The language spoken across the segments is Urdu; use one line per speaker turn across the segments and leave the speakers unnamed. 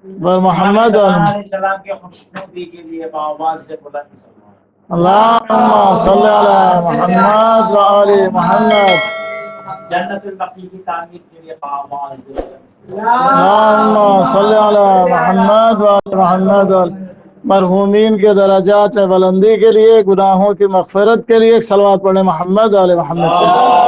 بر محمد
علیہ السلام کے خوشنودی کے لیے آواز سے بلند صلوات۔
اللہم صلی علی محمد وآل محمد۔
جنت البقیع کی تعمیر کے لیے آواز سے بلند
اللہم صلی علی محمد وآل محمد۔ مرحومین کے درجات میں بلندی کے لیے، گناہوں کی مغفرت کے لیے صلوات پڑھیں محمد وآل محمد کے لیے۔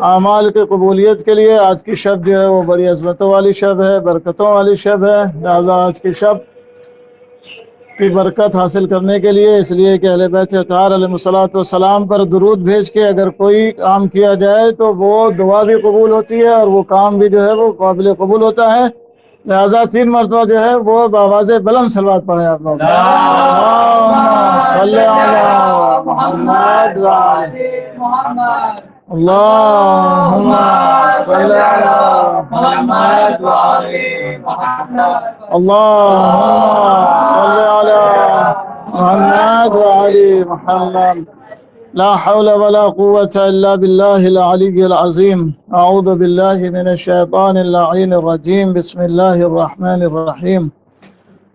اعمال کی قبولیت کے لیے آج کی شب جو ہے وہ بڑی عظمتوں والی شب ہے، برکتوں والی شب ہے، لہذا آج کی شب کی برکت حاصل کرنے کے لیے، اس لیے کہ اہل بیت اطہار علیہ الصلوۃ والسلام پر درود بھیج کے اگر کوئی کام کیا جائے تو وہ دعا بھی قبول ہوتی ہے اور وہ کام بھی جو ہے وہ قابل قبول ہوتا ہے، لہذا 3 مرتبہ جو ہے وہ بآواز بلند صلوات پڑھیں آپ لوگ۔ اللہم صلی علی محمد وآل
محمد۔
اللہم صلی علی محمد وآل اللہم صلی علی محمد وآل محمد۔ لا حول ولا قوة إلا بالله العلي العظيم۔ أعوذ بالله من الشيطان اللعين الرجيم، بسم الله الرحمن الرحيم۔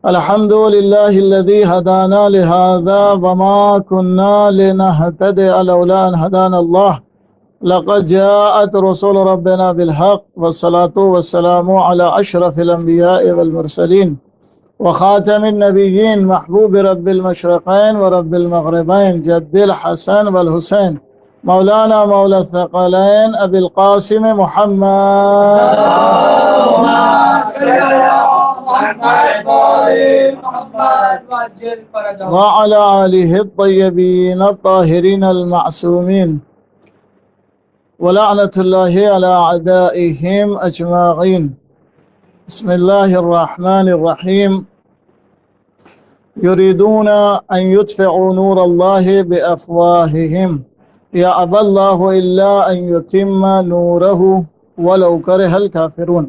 الحمد لله الذي هدانا لهذا وما كنا لنهتدي لولا أن هدانا الله، لقد جاءت رسول ربنا بالحق، والصلاة والسلام على أشرف الأنبياء والمرسلين وخاتم النبيين، محبوب رب المشرقين ورب المغربين، جد الحسن والحسين، مولانا مولى الثقلين أبي القاسم محمد وعلى آله الطيبين الطاهرين المعصومين، ولعنة الله على أعدائهم أجمعين۔ بسم الله الرحمن الرحيم۔ يريدون أن يطفئوا نور الله بأفواههم يأبى الله إلا أن يتم نوره ولو كره الكافرون۔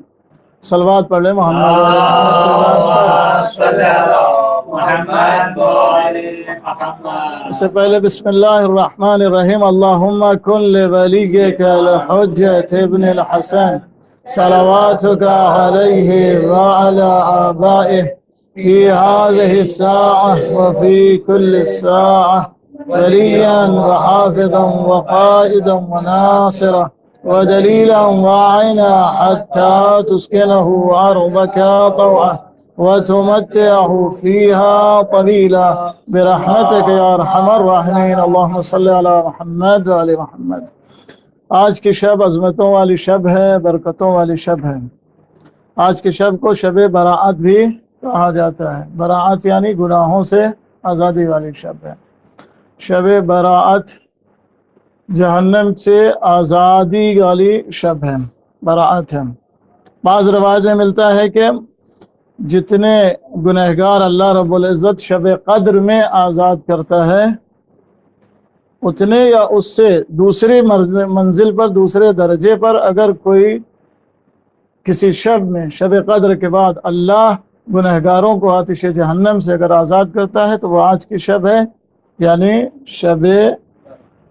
صلوات پڑھ لیں محمد اس سے پہلے بسم اللہ الرحمن الرحیم۔ اللہم کن لولیک الحجۃ ابن الحسن صلواتک علیہ وعلی آبائہ فی هذه الساعة وفي كل الساعة وليا وحافظا وقائدا وناصرا ودليلا وعينا حتى تسكنه أرضك طوعا وتمتعه فيها طويلا برحمتك يا أرحم الراحمين۔ اللهم صل على محمد وعلى محمد۔ آج کی شب عظمتوں والی شب ہے، برکتوں والی شب ہے۔ آج کی شب کو شب براعت بھی کہا جاتا ہے۔ براعت یعنی گناہوں سے آزادی والی شب ہے۔ شب براعت جہنم سے آزادی والی شب ہے، براعت ہے۔ بعض روایت میں ملتا ہے کہ جتنے گنہگار اللہ رب العزت شب قدر میں آزاد کرتا ہے، اتنے یا اس سے دوسری منزل پر، دوسرے درجے پر اگر کوئی کسی شب میں، شب قدر کے بعد اللہ گنہگاروں کو آتش جہنم سے اگر آزاد کرتا ہے تو وہ آج کی شب ہے، یعنی شب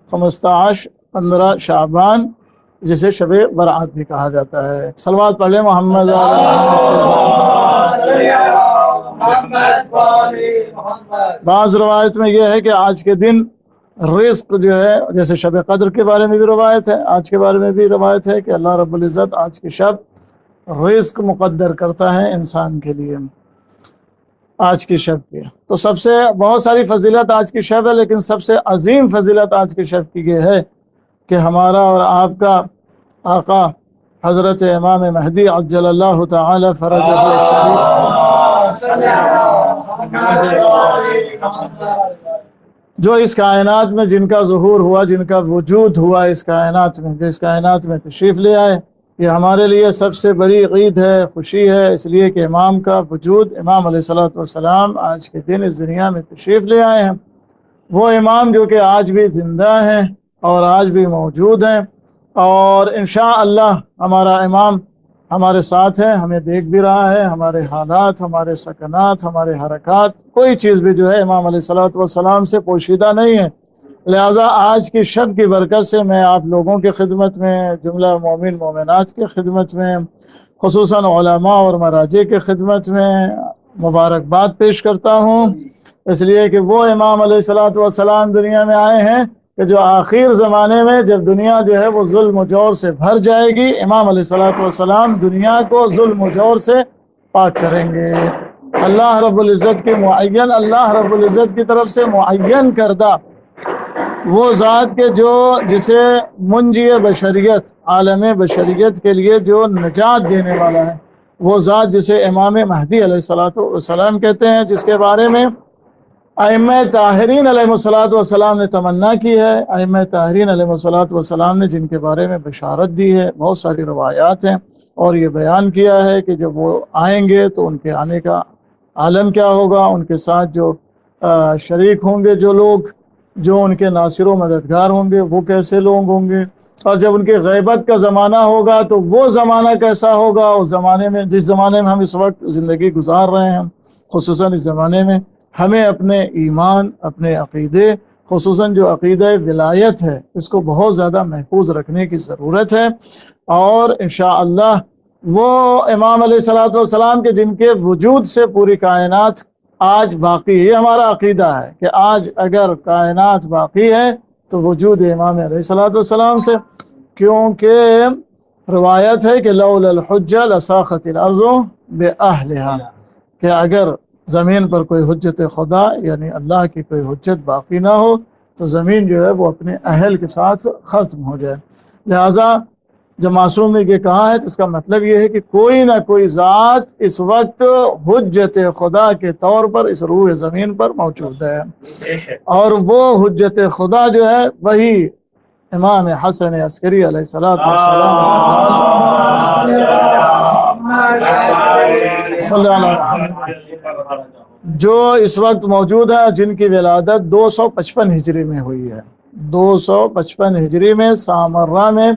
15 شعبان، جسے شب برات بھی کہا جاتا ہے۔ صلوات پڑھ لیں محمد بعض روایت میں یہ ہے کہ آج کے دن رزق جو ہے، جیسے شب قدر کے بارے میں بھی روایت ہے، آج کے بارے میں بھی روایت ہے کہ اللہ رب العزت آج کی شب رزق مقدر کرتا ہے انسان کے لیے آج کی شب کی۔ تو سب سے بہت ساری فضیلت آج کی شب ہے، لیکن سب سے عظیم فضیلت آج کی شب کی یہ ہے کہ ہمارا اور آپ کا آقا حضرت امام مہدی عجل اللہ تعالی فرجہ الشریف، جو اس کائنات میں جن کا ظہور ہوا، جن کا وجود ہوا اس کائنات میں، جو اس کائنات میں تشریف لے آئے، یہ ہمارے لیے سب سے بڑی عید ہے، خوشی ہے، اس لیے کہ امام کا وجود، امام علیہ الصلوۃ والسلام آج کے دن اس دنیا میں تشریف لے آئے ہیں۔ وہ امام جو کہ آج بھی زندہ ہیں اور آج بھی موجود ہیں، اور انشاءاللہ ہمارا امام ہمارے ساتھ ہے، ہمیں دیکھ بھی رہا ہے، ہمارے حالات، ہمارے سکنات، ہمارے حرکات، کوئی چیز بھی جو ہے امام علیہ الصلوۃ والسلام سے پوشیدہ نہیں ہے۔ لہٰذا آج کی شب کی برکت سے میں آپ لوگوں کی خدمت میں، جملہ مومن مومنات کی خدمت میں، خصوصاً علماء اور مراجع کی خدمت میں مبارکباد پیش کرتا ہوں، اس لیے کہ وہ امام علیہ الصلوۃ والسلام دنیا میں آئے ہیں کہ جو آخر زمانے میں جب دنیا جو ہے وہ ظلم و جور سے بھر جائے گی، امام علیہ الصلوۃ والسلام دنیا کو ظلم و جور سے پاک کریں گے۔ اللہ رب العزت کی معین، اللہ رب العزت کی طرف سے معین کردہ وہ ذات کے جو جسے منجی بشریت، عالم بشریت کے لیے جو نجات دینے والا ہے، وہ ذات جسے امام مہدی علیہ السلام کہتے ہیں، جس کے بارے میں ائمہ طاہرین علیہ السلام نے تمنا کی ہے، ائمہ طاہرین علیہ السلام نے جن کے بارے میں بشارت دی ہے، بہت ساری روایات ہیں، اور یہ بیان کیا ہے کہ جب وہ آئیں گے تو ان کے آنے کا عالم کیا ہوگا، ان کے ساتھ جو شریک ہوں گے جو لوگ، جو ان کے ناصر و مددگار ہوں گے، وہ کیسے لوگ ہوں گے، اور جب ان کی غیبت کا زمانہ ہوگا تو وہ زمانہ کیسا ہوگا، اس زمانے میں جس زمانے میں ہم اس وقت زندگی گزار رہے ہیں، خصوصاً اس زمانے میں ہمیں اپنے ایمان، اپنے عقیدے، خصوصاً جو عقیدہ ولایت ہے، اس کو بہت زیادہ محفوظ رکھنے کی ضرورت ہے، اور انشاءاللہ وہ امام علیہ الصلوۃ والسلام کے جن کے وجود سے پوری کائنات آج باقی ہے، یہ ہمارا عقیدہ ہے کہ آج اگر کائنات باقی ہے تو وجود امام علیہ الصلوۃ والسلام سے، کیونکہ روایت ہے کہ لولا الحجہ لساخت الارض باہلہا، کہ اگر زمین پر کوئی حجت خدا یعنی اللہ کی کوئی حجت باقی نہ ہو تو زمین جو ہے وہ اپنے اہل کے ساتھ ختم ہو جائے۔ لہٰذا جب معصوم نے یہ کہا ہے تو اس کا مطلب یہ ہے کہ کوئی نہ کوئی ذات اس وقت حجت خدا کے طور پر اس روح زمین پر موجود ہے، اور وہ حجت خدا جو ہے وہی امام حسن عسکری علیہ السلام صلی اللہ علیہ وسلم جو اس وقت موجود ہے، جن کی ولادت 255 ہجری میں ہوئی ہے، 255 ہجری میں سامرہ میں۔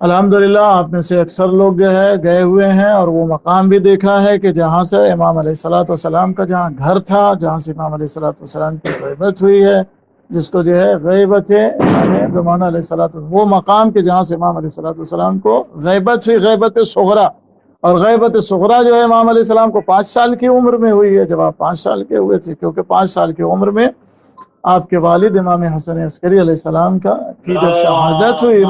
الحمدللہ آپ میں سے اکثر لوگ جو ہے گئے ہوئے ہیں اور وہ مقام بھی دیکھا ہے کہ جہاں سے امام علیہ الصلوۃ والسلام کا جہاں گھر تھا، جہاں سے امام علیہ الصلوۃ والسلام کی غیبت ہوئی ہے، جس کو جو ہے غیبت امام زمانہ علیہ الصلوۃ والسلام، وہ مقام کے جہاں سے امام علیہ الصلوۃ والسلام کو غیبت ہوئی، غیبت صغریٰ، اور غیبت صغریٰ جو ہے امام علیہ السلام کو 5 سال کی عمر میں ہوئی ہے، جب آپ 5 سال کے ہوئے تھے، کیونکہ 5 سال کی عمر میں آپ کے والد امام حسن عسکری علیہ السلام کی جب شہادت ہوئی،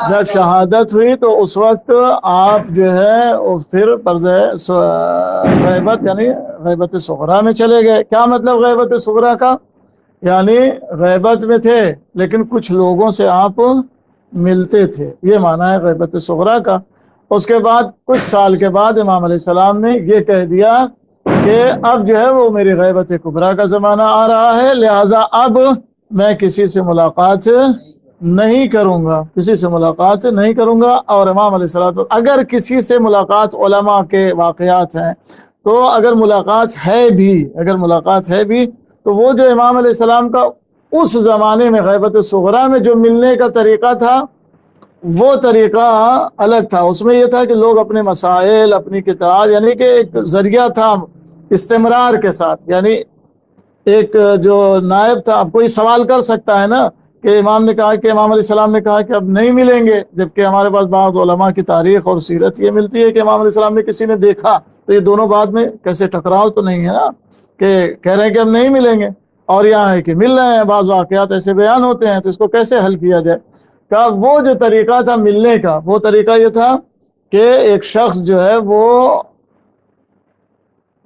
جب شہادت ہوئی تو اس وقت آپ جو ہے پھر پردہ غیبت یعنی غیبت صغریٰ میں چلے گئے۔ کیا مطلب غیبت صغریٰ کا؟ یعنی غیبت میں تھے لیکن کچھ لوگوں سے آپ ملتے تھے، یہ معنی ہے غیبت صغریٰ کا۔ اس کے بعد کچھ سال کے بعد امام علیہ السلام نے یہ کہہ دیا کہ اب جو ہے وہ میری غیبت کبریٰ کا زمانہ آ رہا ہے، لہٰذا اب میں کسی سے ملاقات نہیں کروں گا، کسی سے ملاقات نہیں کروں گا۔ اور امام علیہ السلام اگر کسی سے ملاقات، علماء کے واقعات ہیں تو اگر ملاقات ہے بھی تو وہ جو امام علیہ السلام کا اس زمانے میں غیبت صغریٰ میں جو ملنے کا طریقہ تھا وہ طریقہ الگ تھا۔ اس میں یہ تھا کہ لوگ اپنے مسائل، اپنی کتاب، یعنی کہ ایک ذریعہ تھا استمرار کے ساتھ، یعنی ایک جو نائب تھا، اب کوئی سوال کر سکتا ہے نا کہ امام نے کہا کہ امام علیہ السلام نے کہا کہ اب نہیں ملیں گے، جبکہ ہمارے پاس بعض علماء کی تاریخ اور سیرت یہ ملتی ہے کہ امام علیہ السلام نے کسی نے دیکھا، تو یہ دونوں بعد میں کیسے ٹکراؤ تو نہیں ہے نا، کہ کہہ رہے ہیں کہ ہم نہیں ملیں گے اور یہاں ہے کہ مل رہے ہیں، بعض واقعات ایسے بیان ہوتے ہیں، تو اس کو کیسے حل کیا جائے؟ کہ وہ جو طریقہ تھا ملنے کا، وہ طریقہ یہ تھا کہ ایک شخص جو ہے وہ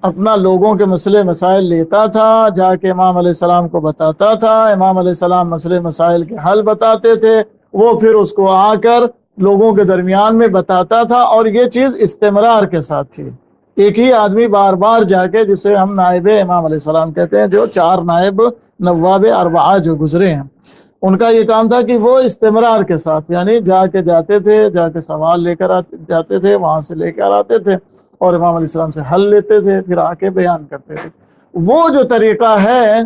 اپنا لوگوں کے مسئلے مسائل لیتا تھا، جا کے امام علیہ السلام کو بتاتا تھا، امام علیہ السلام مسئلے مسائل کے حل بتاتے تھے، وہ پھر اس کو آ کر لوگوں کے درمیان میں بتاتا تھا، اور یہ چیز استمرار کے ساتھ تھی۔ ایک ہی آدمی بار بار جا کے، جسے ہم نائب امام علیہ السلام کہتے ہیں، جو 4 نائب نواب 4 جو گزرے ہیں، ان کا یہ کام تھا کہ وہ استمرار کے ساتھ، یعنی جا کے جاتے تھے، جا کے سوال لے کر جاتے تھے، وہاں سے لے کر آتے تھے اور امام علیہ السلام سے حل لیتے تھے، پھر آ کے بیان کرتے تھے۔ وہ جو طریقہ ہے،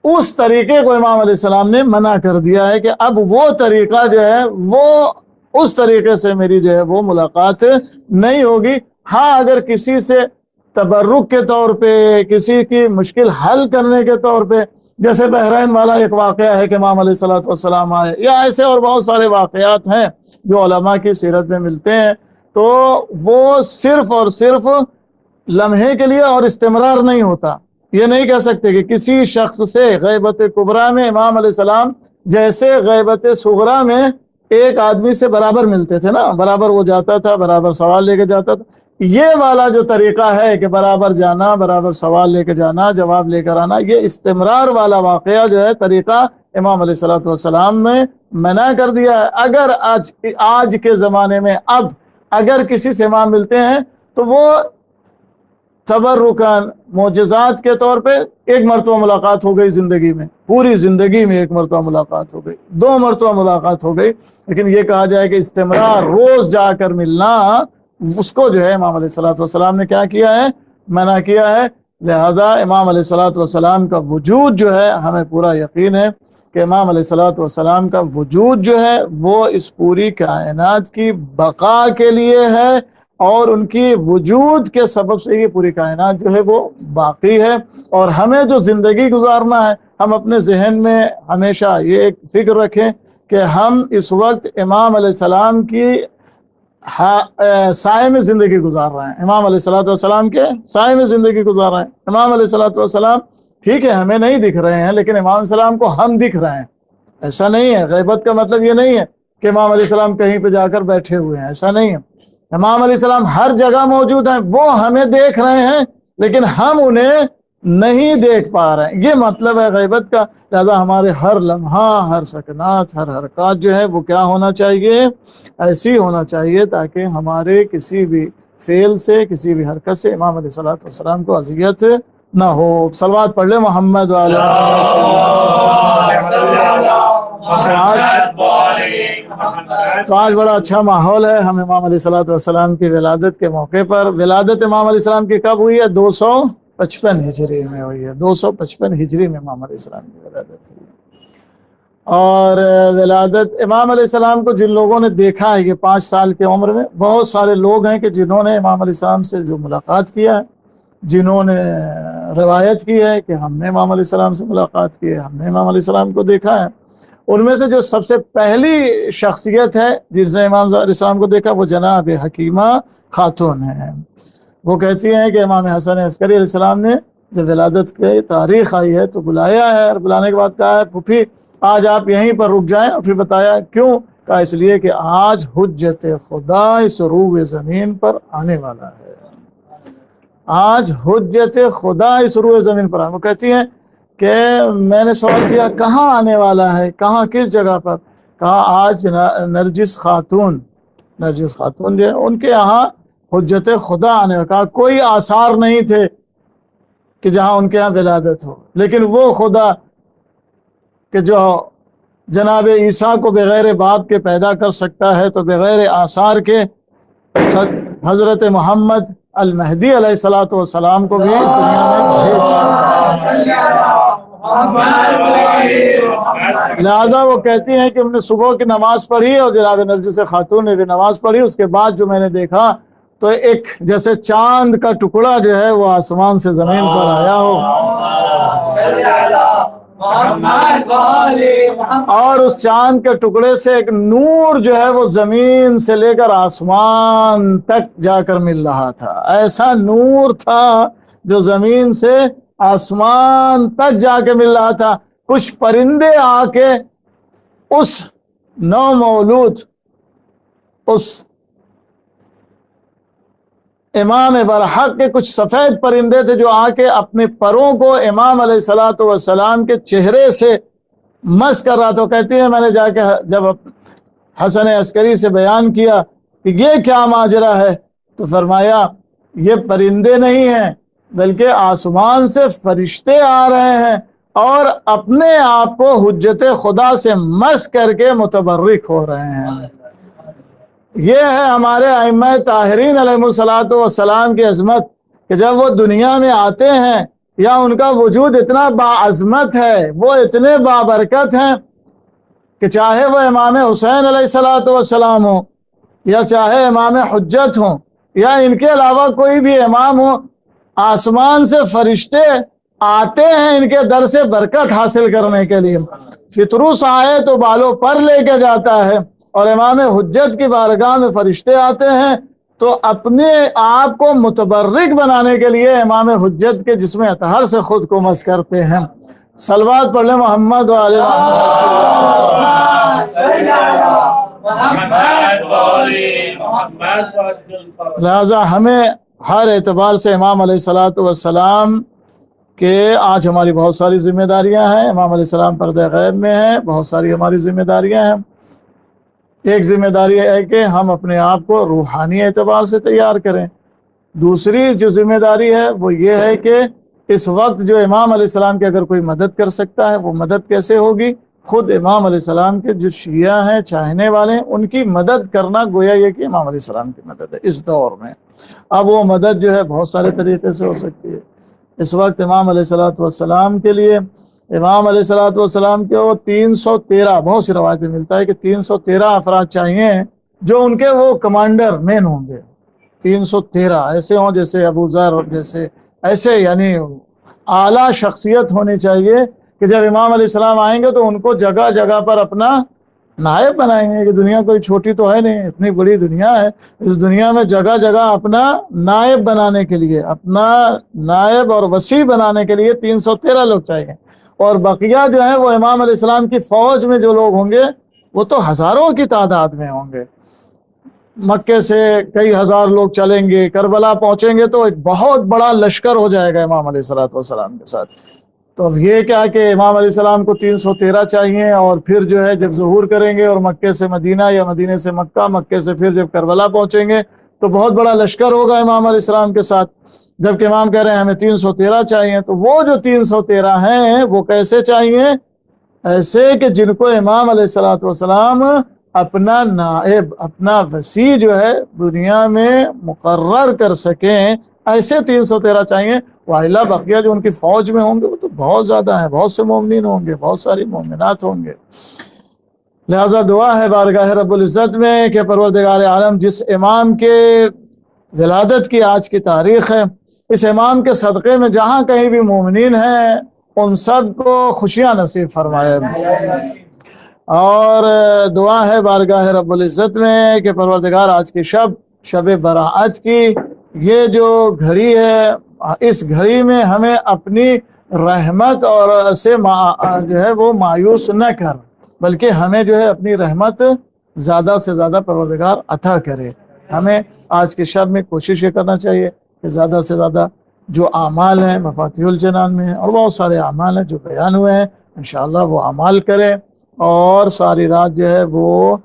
اس طریقے کو امام علیہ السلام نے منع کر دیا ہے کہ اب وہ طریقہ جو ہے وہ اس طریقے سے میری جو ہے وہ ملاقات نہیں ہوگی۔ ہاں اگر کسی سے تبرک کے طور پہ، کسی کی مشکل حل کرنے کے طور پہ، جیسے بحرین والا ایک واقعہ ہے کہ امام علیہ الصلوۃ والسلام آئے، یا ایسے اور بہت سارے واقعات ہیں جو علماء کی سیرت میں ملتے ہیں، تو وہ صرف اور صرف لمحے کے لیے اور استمرار نہیں ہوتا۔ یہ نہیں کہہ سکتے کہ کسی شخص سے غیبت کبریٰ میں امام علیہ السلام جیسے غیبت صغریٰ میں ایک آدمی سے برابر ملتے تھے نا، برابر وہ جاتا تھا، برابر سوال لے کے جاتا تھا، یہ والا جو طریقہ ہے کہ برابر جانا، برابر سوال لے کے جانا، جواب لے کر آنا، یہ استمرار والا واقعہ جو ہے طریقہ امام علیہ الصلوۃ والسلام نے منع کر دیا ہے۔ اگر آج کے زمانے میں اب اگر کسی سے امام ملتے ہیں تو وہ تبرکاً معجزات کے طور پہ ایک مرتبہ ملاقات ہو گئی زندگی میں، پوری زندگی میں ایک مرتبہ ملاقات ہو گئی، 2 مرتبہ ملاقات ہو گئی، لیکن یہ کہا جائے کہ استمرار روز جا کر ملنا، اس کو جو ہے امام علیہ الصلوۃ والسلام نے کیا کیا ہے؟ منع کیا ہے۔ لہذا امام علیہ الصلوۃ والسلام کا وجود جو ہے، ہمیں پورا یقین ہے کہ امام علیہ الصلوۃ والسلام کا وجود جو ہے وہ اس پوری کائنات کی بقا کے لیے ہے، اور ان کی وجود کے سبب سے یہ پوری کائنات جو ہے وہ باقی ہے۔ اور ہمیں جو زندگی گزارنا ہے، ہم اپنے ذہن میں ہمیشہ یہ ایک فکر رکھیں کہ ہم اس وقت امام علیہ السلام کی سائے میں زندگی گزار رہے ہیں، امام علیہ الصلوۃ والسلام کے سائے میں زندگی گزار رہے ہیں۔ امام علیہ الصلوۃ والسلام ٹھیک ہے ہمیں نہیں دکھ رہے ہیں، لیکن امام علیہ السلام کو ہم دکھ رہے ہیں۔ ایسا نہیں ہے، غیبت کا مطلب یہ نہیں ہے کہ امام علیہ السلام کہیں پہ جا کر بیٹھے ہوئے ہیں، ایسا نہیں ہے۔ امام علیہ السلام ہر جگہ موجود ہیں، وہ ہمیں دیکھ رہے ہیں لیکن ہم انہیں نہیں دیکھ پا رہے ہیں، یہ مطلب ہے غیبت کا۔ لہذا ہمارے ہر لمحہ، ہر سکنات، ہر حرکات جو ہے وہ کیا ہونا چاہیے؟ ایسی ہونا چاہیے تاکہ ہمارے کسی بھی فعل سے، کسی بھی حرکت سے امام علیہ الصلوۃ والسلام کو اذیت نہ ہو۔ صلوات پڑھ لیں محمد وعلی تو آج بڑا اچھا ماحول ہے۔ ہم امام علیہ الصلوۃ والسلام کی ولادت کے موقع پر، ولادت امام علیہ السلام کی کب ہوئی ہے؟ 255 ہجری میں ہوئی ہے، 255 ہجری میں امام علیہ السلام کی ولادت ہوئی ہے۔ اور ولادت امام علیہ السلام کو جن لوگوں نے دیکھا ہے، یہ 5 سال کی عمر میں بہت سارے لوگ ہیں کہ جنہوں نے امام علیہ السلام سے جو ملاقات کیا ہے، جنہوں نے روایت کی ہے کہ ہم نے امام علیہ السلام سے ملاقات کی ہے، ہم نے امام علیہ السلام کو دیکھا ہے، ان میں سے جو سب سے پہلی شخصیت ہے جس نے امام علیہ السلام کو دیکھا وہ جناب حکیمہ خاتون ہے۔ وہ کہتی ہیں کہ امام حسن عسکری علیہ السلام نے جب ولادت کی تاریخ آئی ہے تو بلایا ہے، اور بلانے کے بعد کہا ہے پھوپھی آج آپ یہیں پر رک جائیں، اور پھر بتایا کیوں؟ کہا اس لیے کہ آج حجت خدا اس روئے زمین پر آنے والا ہے، آج حجت خدا اس روئے زمین پر آنے۔ وہ کہتی ہیں کہ میں نے سوال کیا کہاں آنے والا ہے، کہاں، کس جگہ پر؟ کہا آج نرجس خاتون جو ہے ان کے یہاں حجت خدا آنے والا۔ کہا کوئی آثار نہیں تھے کہ جہاں ان کے یہاں ولادت ہو، لیکن وہ خدا کہ جو جناب عیسیٰ کو بغیر باپ کے پیدا کر سکتا ہے تو بغیر آثار کے حضرت محمد المہدی علیہ الصلوۃ والسلام کو بھی اس دنیا میں بھیج سکتا ہے۔ لہٰذا وہ کہتی ہیں کہ ہم نے صبح کی نماز پڑھی اور جناب نرجس خاتون نے بھی نماز پڑھی، اس کے بعد جو میں نے دیکھا تو ایک جیسے چاند کا ٹکڑا جو ہے وہ آسمان سے زمین پر آیا ہو، اور اس چاند کے ٹکڑے سے ایک نور جو ہے وہ زمین سے لے کر آسمان تک جا کر مل رہا تھا۔ ایسا نور تھا جو زمین سے آسمان تک جا کے مل رہا تھا۔ کچھ پرندے آ کے اس نو مولود، اس امام برحق کے کچھ سفید پرندے تھے جو آ کے اپنے پروں کو امام علیہ الصلوۃ والسلام کے چہرے سے مس کر رہا تھا۔ کہتی ہیں میں نے جا کے جب حسن عسکری سے بیان کیا کہ یہ کیا ماجرا ہے تو فرمایا یہ پرندے نہیں ہیں بلکہ آسمان سے فرشتے آ رہے ہیں اور اپنے آپ کو حجت خدا سے مس کر کے متبرک ہو رہے ہیں۔ یہ ہے ہمارے ائمہ طاہرین علیہ الصلوۃ والسلام کی عظمت کہ جب وہ دنیا میں آتے ہیں یا ان کا وجود اتنا باعظمت ہے، وہ اتنے بابرکت ہیں کہ چاہے وہ امام حسین علیہ الصلوۃ والسلام ہو یا چاہے امام حجت ہوں یا ان کے علاوہ کوئی بھی امام ہو، آسمان سے فرشتے آتے ہیں ان کے در سے برکت حاصل کرنے کے لیے۔ فطروس آئے تو بالوں پر لے کے جاتا ہے، اور امام حجت کی بارگاہ میں فرشتے آتے ہیں تو اپنے آپ کو متبرک بنانے کے لیے امام حجت کے جسم اطہر سے خود کو مس کرتے ہیں۔ صلوات پڑھ لیں محمد و آل محمد۔ لہذا ہمیں ہر اعتبار سے امام علیہ السلام کہ آج ہماری بہت ساری ذمہ داریاں ہیں۔ امام علیہ السلام پردہ غیب میں ہیں، بہت ساری ہماری ذمہ داریاں ہیں۔ ایک ذمہ داری ہے کہ ہم اپنے آپ کو روحانی اعتبار سے تیار کریں۔ دوسری جو ذمہ داری ہے وہ یہ ہے کہ اس وقت جو امام علیہ السلام کی اگر کوئی مدد کر سکتا ہے، وہ مدد کیسے ہوگی؟ خود امام علیہ السلام کے جو شیعہ ہیں، چاہنے والے ہیں، ان کی مدد کرنا گویا یہ کہ امام علیہ السلام کی مدد ہے اس دور میں۔ اب وہ مدد جو ہے بہت سارے طریقے سے ہو سکتی ہے۔ اس وقت امام علیہ السلام کے لیے، امام علیہ السلام کے وہ 313 بہت سی روایتیں ملتا ہے کہ 313 افراد چاہیے جو ان کے وہ کمانڈر مین ہوں گے۔ 313 ایسے ہوں جیسے ابو ذر، جیسے ایسے یعنی اعلیٰ شخصیت ہونی چاہیے کہ جب امام علیہ السلام آئیں گے تو ان کو جگہ جگہ پر اپنا نائب بنائیں گے، کہ دنیا کوئی چھوٹی تو ہے نہیں، اتنی بڑی دنیا ہے، اس دنیا میں جگہ جگہ اپنا نائب بنانے کے لیے، اپنا نائب اور وسیع بنانے کے لیے 313 لوگ چاہیے۔ اور بقیہ جو ہیں وہ امام علیہ السلام کی فوج میں جو لوگ ہوں گے وہ تو ہزاروں کی تعداد میں ہوں گے۔ مکے سے کئی ہزار لوگ چلیں گے، کربلا پہنچیں گے تو ایک بہت بڑا لشکر ہو جائے گا امام علیہ السلام کے ساتھ۔ تو اب یہ کیا کہ امام علیہ السلام کو 313 چاہیے، اور پھر جو ہے جب ظہور کریں گے اور مکے سے مدینہ یا مدینہ سے مکہ، مکے سے پھر جب کربلا پہنچیں گے تو بہت بڑا لشکر ہوگا امام علیہ السلام کے ساتھ۔ جبکہ امام کہہ رہے ہیں ہمیں 313 چاہیے، تو وہ جو 313 ہیں وہ کیسے چاہیے؟ ایسے کہ جن کو امام علیہ السلام اپنا نائب، اپنا وسیع جو ہے دنیا میں مقرر کر سکیں، ایسے 313 چاہیے۔ واحلہ بقیہ جو ان کی فوج میں ہوں گے وہ تو بہت زیادہ ہیں، بہت سے مومنین ہوں گے، بہت ساری مومنات ہوں گے۔ لہذا دعا ہے بارگاہ رب العزت میں کہ پروردگار عالم جس امام کے ولادت کی آج کی تاریخ ہے، اس امام کے صدقے میں جہاں کہیں بھی مومنین ہیں ان سب کو خوشیاں نصیب فرمائے۔ اور دعا ہے بارگاہ رب العزت میں کہ پروردگار آج کی شب براءت کی یہ جو گھڑی ہے، اس گھڑی میں ہمیں اپنی رحمت اور سے جو ہے وہ مایوس نہ کر، بلکہ ہمیں جو ہے اپنی رحمت زیادہ سے زیادہ پروردگار عطا کرے۔ ہمیں آج کی شب میں کوشش یہ کرنا چاہیے کہ زیادہ سے زیادہ جو اعمال ہیں مفاتیح الجنان میں ہیں اور بہت سارے اعمال ہیں جو بیان ہوئے ہیں، انشاءاللہ وہ اعمال کریں، اور ساری رات جو ہے وہ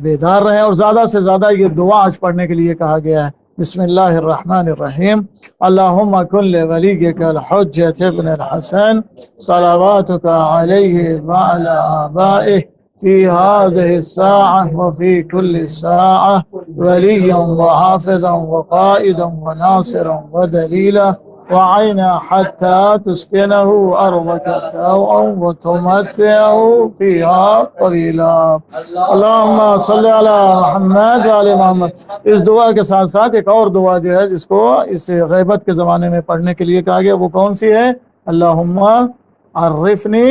بیدار رہیں، اور زیادہ سے زیادہ یہ دعا آج پڑھنے کے لیے کہا گیا ہے۔ بسم اللہ الرحمن الرحیم، اللہم کن لولیک الحجۃ ابن الحسن صلواتک علیہ وعلی آبائہ فی هذه الساعة وفي كل ساعة وليا وحافظا وقائدا وناصرا ودليلا وعينا حتى تسكنه أرضك طوعا وتمتعه فيها طويلا اللهم صل على محمد وعلى محمد۔ اس دعا کے ساتھ ساتھ ایک اور دعا جو ہے جس کو اس غیبت کے زمانے میں پڑھنے کے لیے کہا گیا، وہ کون سی ہے؟ اللہم عرفنی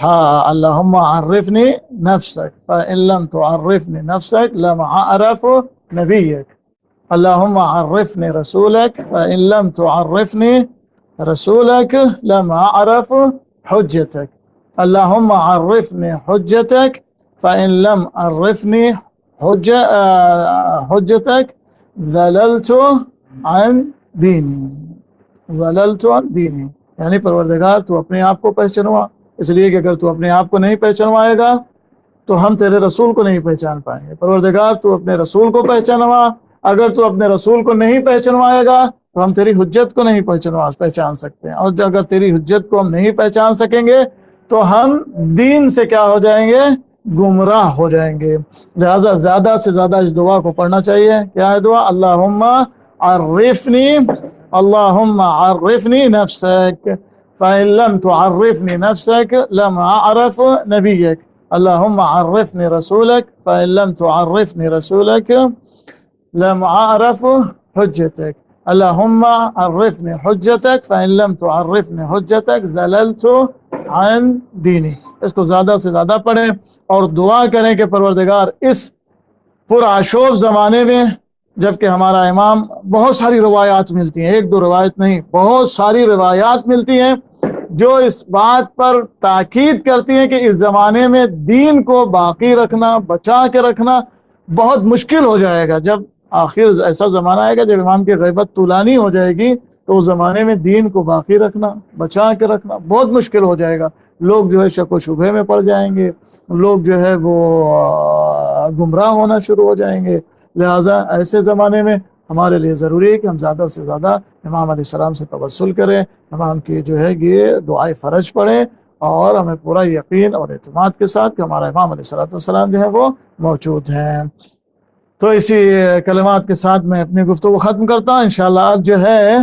اللہم عرفنی نفسک فإن لم تعرفنی نفسک لم أعرف نبیک، اللہم عرفنی رسولک فإن لم تعرفنی رسولک لم أعرف حجتک، اللہم عرفنی حجتک فإن لم عرفنی حجتک ضللت عن دینی، ضللت عن دینی، یعنی پروردگار تو اپنے آپ کو پہچنوا، اس لیے کہ اگر تو اپنے آپ کو نہیں پہچنوائے گا تو ہم تیرے رسول کو نہیں پہچان پائیں گے۔ پروردگار تو اپنے رسول کو پہچانوا، اگر تو اپنے رسول کو نہیں پہچنوائے گا تو ہم تیری حجت کو نہیں پہچان سکتے ہیں، اور اگر تیری حجت کو ہم نہیں پہچان سکیں گے تو ہم دین سے کیا ہو جائیں گے؟ گمراہ ہو جائیں گے۔ لہذا زیادہ سے زیادہ اس دعا کو پڑھنا چاہیے۔ کیا ہے دعا؟ اللہم عرفنی، اللہم عرفنی نفسک فإن لم تعرفني نفسك لم أعرف نبيك، اللهم عرفني رسولك فإن لم تعرفني رسولك لم أعرف حجتك، اللہم عرفنی حجتک فإن لم تعرفنی حجتک زللت عن دینی. اس کو زیادہ سے زیادہ پڑھیں اور دعا کریں کہ پروردگار اس پرآشوب زمانے میں، جبکہ ہمارا امام، بہت ساری روایات ملتی ہیں، ایک دو روایت نہیں، بہت ساری روایات ملتی ہیں جو اس بات پر تاکید کرتی ہیں کہ اس زمانے میں دین کو باقی رکھنا، بچا کے رکھنا بہت مشکل ہو جائے گا. جب آخر ایسا زمانہ آئے گا جب امام کی غیبت طولانی ہو جائے گی تو اس زمانے میں دین کو باقی رکھنا، بچا کے رکھنا بہت مشکل ہو جائے گا. لوگ جو ہے شک و شبہے میں پڑ جائیں گے، لوگ جو ہے وہ گمراہ ہونا شروع ہو جائیں گے. لہٰذا ایسے زمانے میں ہمارے لیے ضروری ہے کہ ہم زیادہ سے زیادہ امام علیہ السلام سے توسل کریں، امام کی جو ہے یہ دعائے فرج پڑھیں، اور ہمیں پورا یقین اور اعتماد کے ساتھ کہ ہمارا امام علیہ السلام جو ہے وہ موجود ہیں. تو اسی کلمات کے ساتھ میں اپنی گفتگو ختم کرتا ہوں. انشاءاللہ اب جو ہے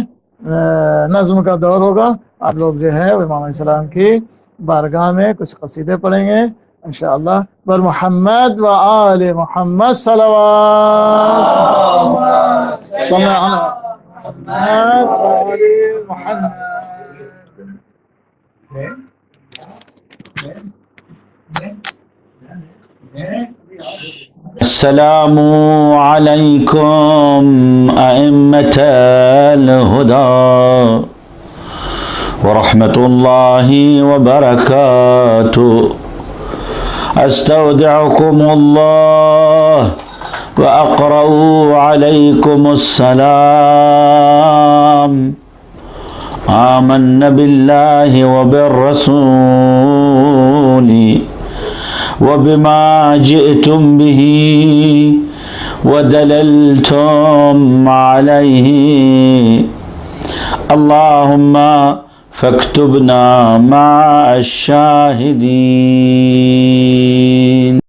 نظم کا دور ہوگا. آپ لوگ جو ہے امام علیہ السلام کی بارگاہ میں کچھ قصیدے پڑھیں گے انشاءاللہ. بر محمد و آل محمد صلوات. صلی علی محمد و آل محمد.
السلام عليكم أئمة الهدى ورحمة الله وبركاته. أستودعكم الله وأقرأ عليكم السلام. آمنا بالله وبالرسول وبما جئتم به ودللتم عليه. اللهم فاكتبنا مع الشاهدين.